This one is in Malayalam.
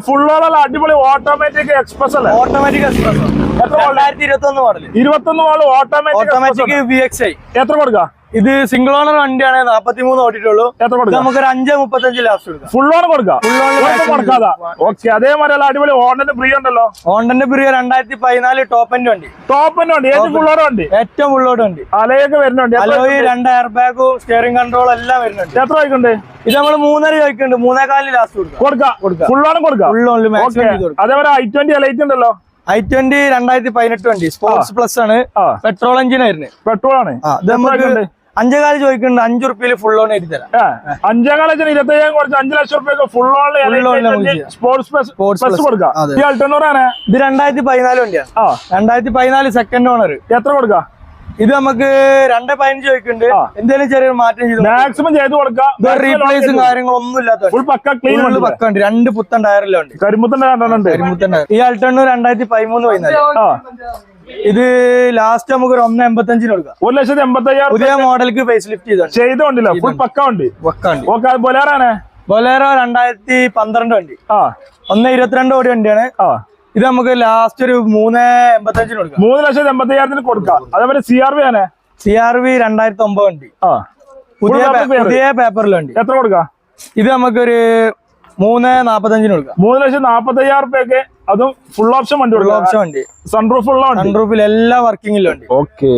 ഫുള്ളോളം അടിപൊളി ഓട്ടോമാറ്റിക് എക്സ്പ്രസ് അല്ലേ? Automatic express 2021 model. 21 model automatic VXi. എത്ര കൊടുക്കാം? ഇത് സിംഗിൾ ഓണർ വണ്ടിയാണ്. 43 ഓടിയിട്ടുള്ളൂ. എത്ര കൊടുക്കാം? നമുക്കൊരു 5.35 ലാസ്റ്റ് കൊടുക്കാം. ഫുൾ ഓൺ കൊടുക്കാം. കൊടുക്കാതെ ഓക്കെ. അതേമാതിരി അടിപൊളി ഹോണ്ടന്റെ ബ്രീ ഉണ്ടല്ലോ. ഹോണ്ടന്റെ ബ്രീ 2014 ടോപ്പ് എൻഡ് വണ്ടി. ഏറ്റവും ഫുൾ ഓൺ വണ്ടി. ഏറ്റവും ഫുള്ളോട് വണ്ടി. അലയൊക്കെ വരുന്നുണ്ട്. അലോയി 2 എയർ ബാഗും സ്റ്റിയറിംഗ് കൺട്രോൾ എല്ലാം വരുന്നുണ്ട്. എത്ര വയ്ക്കുന്നുണ്ട്? ഇത് നമ്മൾ 3.5 ചോദിക്കുന്നുണ്ട്. 3.4 ലാസ്റ്റ് കൊടുക്കാം. ഫുൾ ഓൺ കൊടുക്കാം. അതേപോലെ i20 ലൈറ്റ് ഉണ്ടല്ലോ. i20 2018 വണ്ടി. സ്പോർട്സ് പ്ലസ് ആണ്. പെട്രോൾ എഞ്ചിൻ ആയിരുന്നു. പെട്രോൾ ആണ്. ഇത് നമുക്ക് 5.4 ചോദിക്കുന്നുണ്ട്. 5 റുപ്യയിൽ ഫുൾ ഓൺ എഴുതി തരാം. 5.4 25 കുറച്ച് 5 ലക്ഷം റുപ്യ ഫുൾ ഓൺ സ്പോർട്സ് പ്ലസ് കൊടുക്കാം. ഈ അൾട്ടോണർ ആണ്. ഇത് 2014 വണ്ടിയാണ്. 2014 സെക്കൻഡ് ഓണർ. എത്ര കൊടുക്കാം? ഇത് നമുക്ക് 2.15 ചോദിക്കുന്നുണ്ട്. എന്തെങ്കിലും ചെറിയൊരു മാറ്റം ചെയ്ത് മാക്സിമം ചെയ്ത് കൊടുക്കാം. റീപ്ലേസും കാര്യങ്ങളൊന്നും ഇല്ലാത്ത ഫുൾ പക്ക ക്ലീൻ പക്ക ഉണ്ട്. 2 പുത്തൻ ടയറിലുണ്ട്. കരിമുത്തൻ ടയർ. ഈ അൾട്ടോണർ 2013 ഇത് ലാസ്റ്റ് നമുക്ക് ഒരു 1.85 കൊടുക്കാം. 1,85,000 പുതിയ മോഡലിക്ക് ഫേസ് ലിഫ്റ്റ് ചെയ്തോണ്ടില്ല. ഫുൾ പക്ക ഉണ്ട്. ബൊലേറാണ്. ബൊലേറോ 2012 വണ്ടി. 1.22 ഓടി വണ്ടിയാണ്. ഇത് നമുക്ക് ലാസ്റ്റ് ഒരു 3.85 കൊടുക്കാം. 3,85,000 കൊടുക്കാം. അതേപോലെ CRV ആണ്. CRV 2009 വണ്ടി. പുതിയ പേപ്പറിൽ വണ്ടി. എത്ര കൊടുക്കാം? ഇത് നമുക്കൊരു 3.45 കൊടുക്കാം. 3,40,000 റുപ്യക്ക് അതും ഫുൾ ഓപ്ഷൻ വണ്ടി. ഫുൾ ഓപ്ഷൻ വണ്ടി. സൺറൂഫ് ഉള്ള സൺറൂഫിൽ എല്ലാ വർക്കിംഗിലും ഉണ്ട്. ഓക്കെ.